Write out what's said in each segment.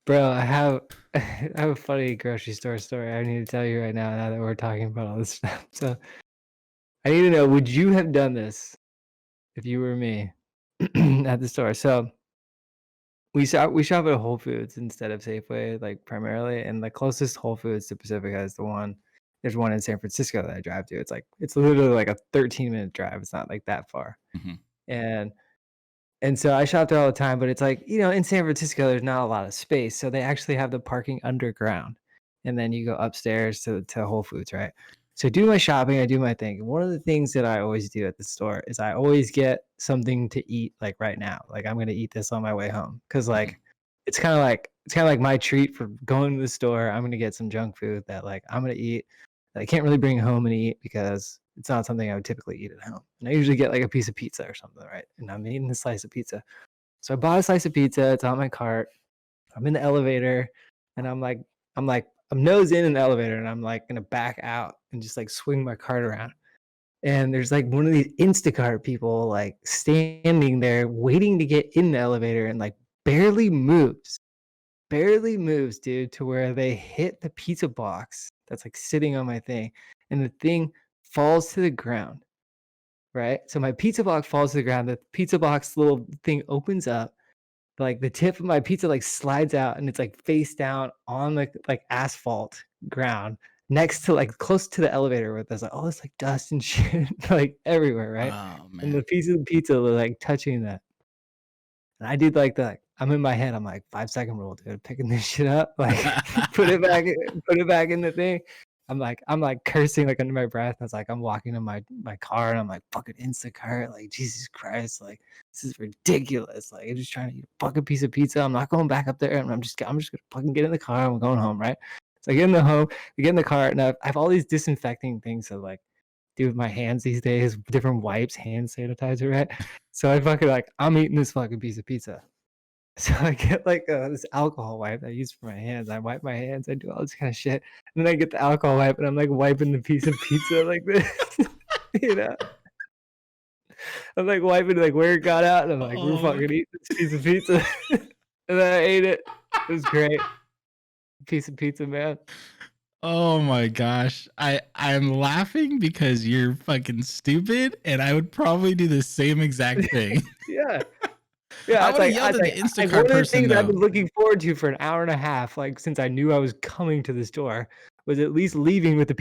Bro, I have I have a funny grocery store story I need to tell you right now that we're talking about all this stuff. So, I need to know, would you have done this if you were me at the store? So, we shop at Whole Foods instead of Safeway, like, primarily, and the closest Whole Foods to Pacifica is there's one in San Francisco that I drive to. It's literally like a 13-minute drive. It's not, like, that far. Mhm. And And so I shop there all the time, but it's like, in San Francisco, there's not a lot of space. So they actually have the parking underground. And then you go upstairs to Whole Foods, right? So I do my shopping, I do my thing. One of the things that I always do at the store is I always get something to eat like right now. Like I'm gonna eat this on my way home. Cause Mhm. like it's kinda like my treat for going to the store. I'm gonna get some junk food that like I'm gonna eat that I can't really bring home and eat because it's not something I would typically eat at home. And I usually get like a piece of pizza or something, right? And I'm eating a slice of pizza. So I bought a slice of pizza. It's on my cart. I'm in the elevator, and I'm nose in the elevator, and I'm like gonna back out and just like swing my cart around. And there's like one of these Instacart people like standing there waiting to get in the elevator and like barely moves, dude, to where they hit the pizza box that's like sitting on my thing, and the thing falls to the ground. Right? So my pizza box falls to the ground. The pizza box little thing opens up. Like the tip of my pizza like slides out and it's like face down on the like asphalt ground next to like close to the elevator where there's like all this like dust and shit like everywhere, right? Oh, And man. the piece of the pizza was like touching that. And I did like that. I'm in my head. I'm like 5 second rule, dude. Picking this shit up, like put it back in the thing. I'm like cursing like under my breath. I was like, I'm walking to my car and I'm like, fucking Instacart, like Jesus Christ, like this is ridiculous. Like I'm just trying to eat a fucking piece of pizza. I'm not going back up there, and I'm just gonna fucking get in the car. I'm going home, right? So I get in the car, and I have all these disinfecting things to like do with my hands these days, different wipes, hand sanitizer, right? So I fucking like, I'm eating this fucking piece of pizza. So I get like this alcohol wipe I use for my hands. I wipe my hands. I do all this kind of shit. And then I get the alcohol wipe and I'm like wiping the piece of pizza like this. you know, I'm like wiping like where it got out. And I'm like, we're Oh my fucking eating this piece of pizza. And then I ate it. It was great. Piece of pizza, man. oh my gosh. I'm laughing because you're fucking stupid, and I would probably do the same exact thing. Yeah. Yeah, I it's would have like I yelled was at the like one Instacart of the person, things I've though. been looking forward to for an hour and a half, like, since I knew I was coming to the store, was at least leaving with a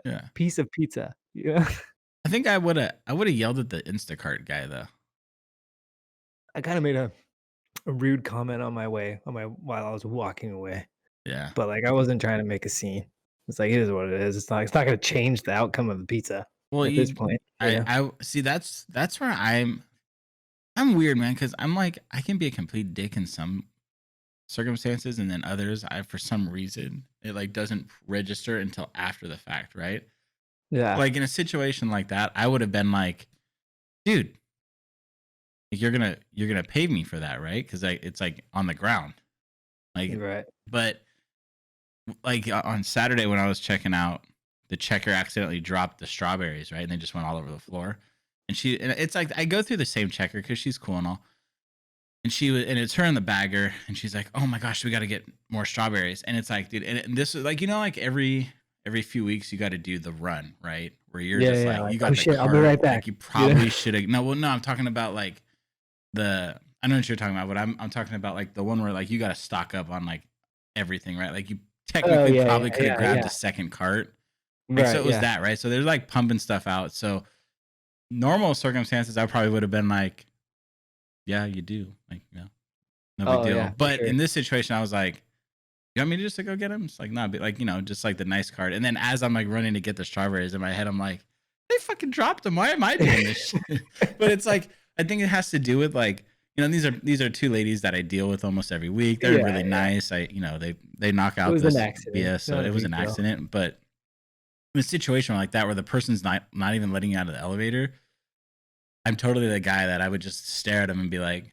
Yeah. piece of pizza, you know? I think I woulda yelled at the Instacart guy, though. I kinda made a rude comment on my while I was walking away, Yeah. but, like, I wasn't trying to make a scene. It's like, it is what it is. It's not gonna change the outcome of the pizza Well, at this you point, you know? I see, that's where I'm weird, man, because 'cause I'm like, I can be a complete dick in some circumstances, and then others, I for some reason, it, like, doesn't register until after the fact, right? Yeah. Like, in a situation like that, I would have been like, "Dude, like, you're gonna pay me for that, right? Because it's, like, on the ground." Like, You're right. but, like, on Saturday when I was checking out, the checker accidentally dropped the strawberries, right? And they just went all over the floor. And it's like I go through the same checker because she's cool and all. And it's her in the bagger, and she's like, "Oh my gosh, we got to get more strawberries." And it's like, dude, and this is like, like every few weeks you got to do the run, right? Where you're Yeah, just yeah, like, like, you "Oh, got the shit, I'll be right cart, back," like you you know? probably should have. No, well, no, I'm talking about like I know what you're talking about, but I'm talking about like the one where like you got to stock up on like everything, right? Like you Oh, technically yeah, yeah, probably could have yeah, grabbed yeah. a second cart. Like, so Right, it was yeah. that, right? So there's like pumping stuff out. So normal circumstances, I probably would have been like, yeah, you do. Like, no big Oh, deal. yeah, for But sure. in this situation, I was like, you want me to just to go get him? It's like, not like, just like the nice card. And then as I'm like running to get the strawberries in my head, I'm like, they fucking dropped them. Why am I doing this shit? But it's like, I think it has to do with like, these are two ladies that I deal with almost every week. They're Yeah, really yeah. nice. They knock It out was an this accident, BS. So not a it was big an deal. accident. But in a situation like that where the person's not even letting you out of the elevator, I'm totally the guy that I would just stare at him and be like,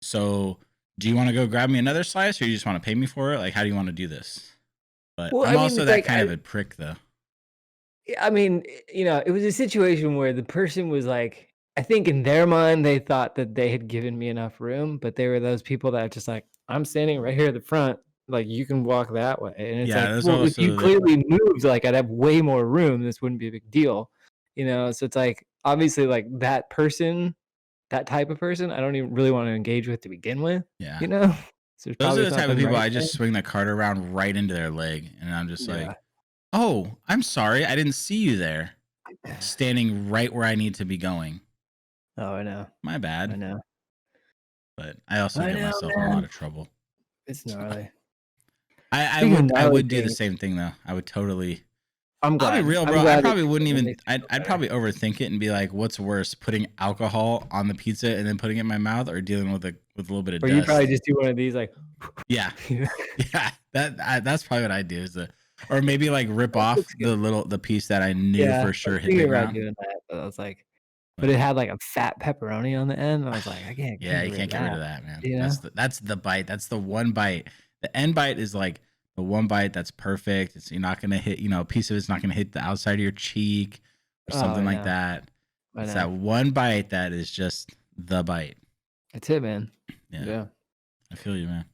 so do you want to go grab me another slice, or you just want to pay me for it? Like, how do you want to do this? But Well, I'm I mean, also it's that like kind of a prick, though. I mean, it was a situation where the person was I think in their mind, they thought that they had given me enough room, but they were those people that are just like, I'm standing right here at the front, like, you can walk that way, and it's Yeah, like, there's well, if you also the clearly moved, like, I'd have way more room, this wouldn't be a big deal, so it's like, obviously, like, that person, that type of person, I don't even really wanna engage with to begin with, yeah. you know? So there's Those are probably the type of something people right I there. just swing the cart around right into their leg, and I'm just Yeah. like, "Oh, I'm sorry, I didn't see you there, standing right where I need to be going. Oh, I know. My I bad." know. But I also I get know, myself in a lot man. of trouble. It's gnarly. I Speaking of would I gnarly would do the things, same thing though. I would totally. I'm I'll be glad. real, I'm bro. I glad that probably wouldn't it even. makes you feel I'd better. probably overthink it and be like, "What's worse, putting alcohol on the pizza and then putting it in my mouth, or dealing with a little bit of Or you'd probably dust?" just do one of these, like, Yeah, you know? yeah. That's probably what I do. Or maybe like rip That off looks good. the piece that I knew Yeah, for I was sure hit the thinking about ground. doing that, but I was like, but But it had, like, a fat pepperoni on the end, and I was like, I can't yeah, get you rid of can't get rid that, of that, man. you know? That's the bite. That's the one bite. The end bite is like the one bite that's perfect. You're not gonna hit, a piece of it's not gonna hit the outside of your cheek or Oh, something I like know. that. I It's know. that one bite that is just the bite. That's it, man. Yeah, Yeah. I feel you, man.